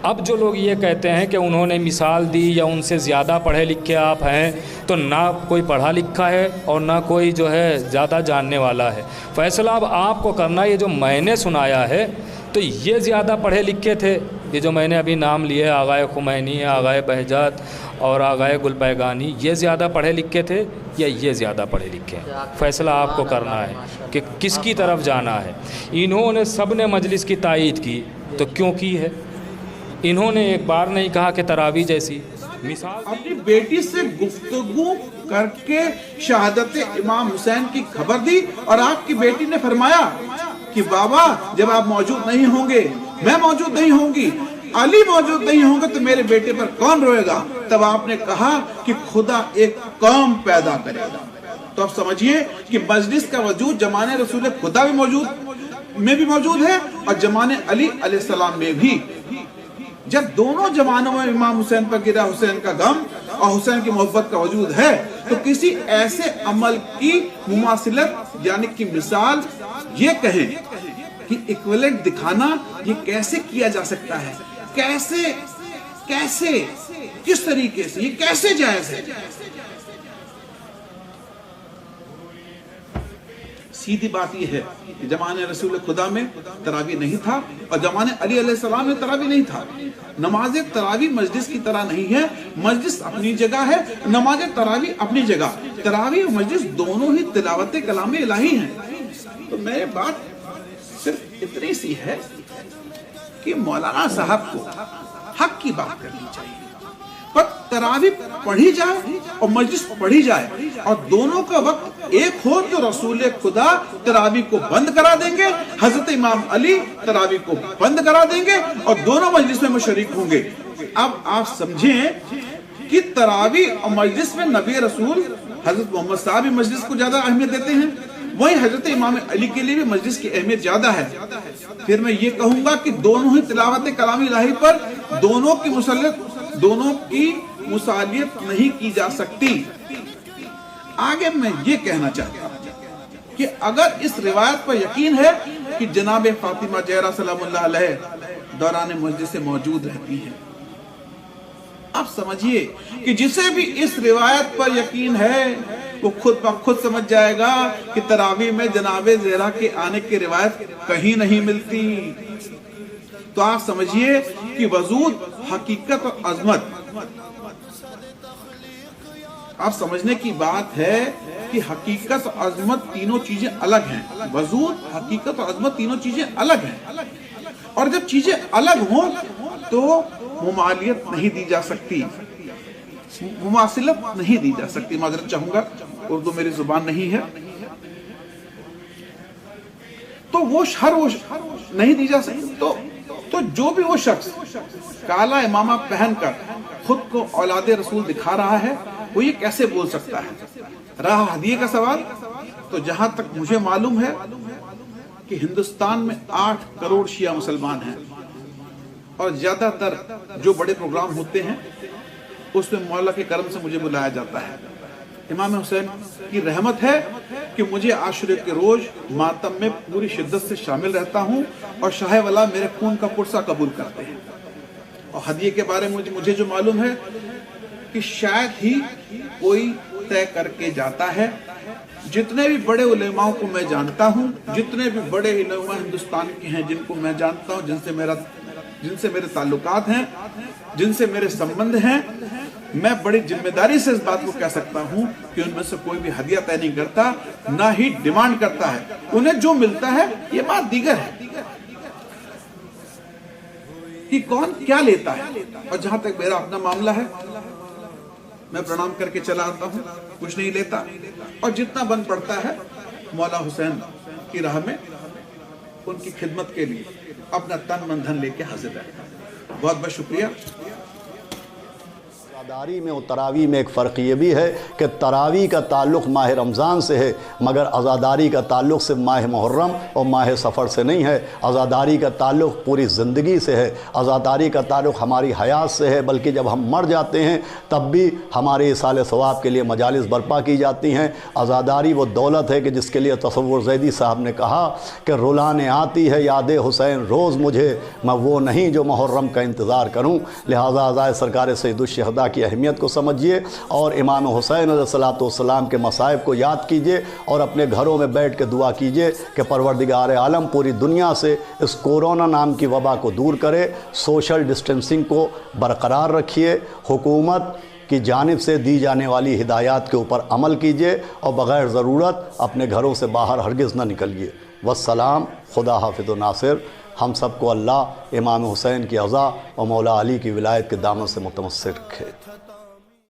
اب جو لوگ یہ کہتے ہیں کہ انہوں نے مثال دی یا ان سے زیادہ پڑھے لکھے آپ ہیں، تو نہ کوئی پڑھا لکھا ہے اور نہ کوئی جو ہے زیادہ جاننے والا ہے. فیصلہ اب آپ کو کرنا ہے. یہ جو میں نے سنایا ہے تو یہ زیادہ پڑھے لکھے تھے، یہ جو میں نے ابھی نام لیے آغائے خمینی، آغائے بہجت اور آغائے گلپیگانی، یہ زیادہ پڑھے لکھے تھے یا یہ زیادہ پڑھے لکھے ہیں؟ فیصلہ آپ کو کرنا ہے کہ کس کی طرف جانا ہے. انہوں نے سب نے مجلس کی تائید کی، تو کیوں کی ہے؟ انہوں نے ایک بار نہیں کہا کہ تراویح جیسی مثال اپنی بیٹی سے گفتگو کر کے شہادت امام حسین کی خبر دی، اور آپ کی بیٹی نے فرمایا کہ بابا جب آپ موجود نہیں ہوں گے، میں موجود نہیں ہوں گی، علی موجود نہیں ہوں گے تو میرے بیٹے پر کون روئے گا؟ تب آپ نے کہا کہ خدا ایک قوم پیدا کرے گا۔ تو اب سمجھیے کہ مجلس کا وجود زمانے رسول خدا بھی موجود ہے اور زمانے علی علیہ السلام میں بھی۔ جب دونوں زمانوں میں امام حسین پر گرا حسین کا غم اور حسین کی محبت کا وجود ہے، تو کسی ایسے عمل کی مماثلت یعنی کہ مثال یہ کہیں کہ ایکویلنٹ دکھانا، یہ کیسے کیا جا سکتا ہے؟ کیسے کس طریقے سے یہ کیسے جائز ہے؟ سیدھی بات یہ ہے کہ زمانے رسول خدا میں تراویح نہیں تھا اور زمانے علی علیہ السلام میں تراویح نہیں تھا۔ نماز تراویح مجلس کی طرح نہیں ہے، مجلس اپنی جگہ ہے، نماز تراویح اپنی جگہ۔ تراویح و مجلس دونوں ہی تلاوت کلام الہی ہیں۔ تو میرے بات صرف اتنی سی ہے کہ مولانا صاحب کو حق کی بات کرنی چاہیے، پر تراویح پڑھی جائے اور مجلس پڑھی جائے اور دونوں کا وقت ایک ہو تو رسول خدا تراویح کو بند کرا دیں گے، حضرت امام علی تراویح کو بند کرا دیں گے اور دونوں مجلس میں شریک ہوں گے۔ اب آپ سمجھیں کہ تراویح اور مجلس میں نبی رسول حضرت محمد صاحب بھی مجلس کو زیادہ اہمیت دیتے ہیں، وہی حضرت امام علی کے لیے بھی مجلس کی اہمیت زیادہ ہے۔ پھر میں یہ کہوں گا کہ دونوں ہی تلاوت کلام الہی پر دونوں کی مثالیت نہیں کی جا سکتی۔ آگے میں یہ کہنا چاہتا ہوں کہ اگر اس روایت پر یقین ہے کہ جناب فاطمہ زہرا سلام اللہ علیہ دوران مجلس سے موجود رہتی ہیں، اب سمجھیے کہ جسے بھی اس روایت پر یقین ہے وہ خود سمجھ جائے گا کہ تراویح میں جناب زہرا کے آنے کی روایت کہیں نہیں ملتی۔ تو آپ سمجھیے کہ وجود، حقیقت اور عظمت، آپ سمجھنے کی بات ہے کہ حقیقت اور عظمت تینوں چیزیں الگ ہیں۔ وجود، حقیقت اور عظمت تینوں چیزیں الگ ہیں، اور جب چیزیں الگ ہوں تو مماثلت نہیں دی جا سکتی، مماثلت نہیں دی جا سکتی۔ معذرت چاہوں گا، اردو میری زبان نہیں ہے، تو وہ نہیں دی جا سکتی۔ تو جو بھی وہ شخص کالا امامہ پہن کر خود کو اولاد رسول دکھا رہا ہے، وہ یہ کیسے بول سکتا ہے؟ رہا ہدیے کا سوال، تو جہاں تک مجھے معلوم ہے کہ ہندوستان میں 8 کروڑ شیعہ مسلمان ہیں، اور زیادہ تر جو بڑے پروگرام ہوتے ہیں اس میں مولا کے کرم سے مجھے بلایا جاتا ہے۔ امام حسین کی رحمت ہے کہ مجھے عاشورے کے روز ماتم میں پوری شدت سے شامل رہتا ہوں، اور شاہ ولا میرے خون کا قرصہ قبول کرتے ہیں۔ اور ہدیے کے بارے میں مجھے جو معلوم ہے کہ شاید ہی کوئی طے کر کے جاتا ہے۔ جتنے بھی بڑے علماء کو میں جانتا ہوں، جتنے بھی بڑے علماء ہندوستان کے ہیں جن کو میں جانتا ہوں، جن سے میرے تعلقات ہیں، جن سے میرے سمبند ہیں، میں بڑی ذمہ داری سے اس بات کو کہہ سکتا ہوں کہ ان میں سے کوئی بھی ہدیہ طے نہیں کرتا، نہ ہی ڈیمانڈ کرتا ہے۔ انہیں جو ملتا ہے یہ بات دیگر ہے کہ کون کیا لیتا ہے۔ اور جہاں تک میرا اپنا معاملہ ہے، میں پرنام کر کے چلا آتا ہوں، کچھ نہیں لیتا، اور جتنا بن پڑتا ہے مولا حسین کی راہ میں ان کی خدمت کے لیے اپنا تن من دھن لے کے حاضر رہتا ہوں۔ بہت بہت شکریہ۔ عزاداری میں اور تراویح میں ایک فرق یہ بھی ہے کہ تراویح کا تعلق ماہ رمضان سے ہے، مگر عزاداری کا تعلق صرف ماہ محرم اور ماہ سفر سے نہیں ہے۔ عزاداری کا تعلق پوری زندگی سے ہے، عزاداری کا تعلق ہماری حیات سے ہے، بلکہ جب ہم مر جاتے ہیں تب بھی ہمارے ایصال ثواب کے لیے مجالس برپا کی جاتی ہیں۔ عزاداری وہ دولت ہے کہ جس کے لیے تصور زیدی صاحب نے کہا کہ رلانے آتی ہے یاد حسین روز مجھے، میں وہ نہیں جو محرم کا انتظار کروں۔ لہٰذا عزائے سرکار سید الشہداء کی اہمیت کو سمجھیے اور امام حسین علیہ السلام کے مصائب کو یاد کیجیے، اور اپنے گھروں میں بیٹھ کے دعا کیجیے کہ پروردگار عالم پوری دنیا سے اس کورونا نام کی وبا کو دور کرے۔ سوشل ڈسٹینسنگ کو برقرار رکھیے، حکومت کی جانب سے دی جانے والی ہدایات کے اوپر عمل کیجیے، اور بغیر ضرورت اپنے گھروں سے باہر ہرگز نہ نکلیے۔ والسلام، خدا حافظ و ناصر، ہم سب کو اللہ امام حسین کی عزا اور مولا علی کی ولایت کے دامن سے متمسک رکھے.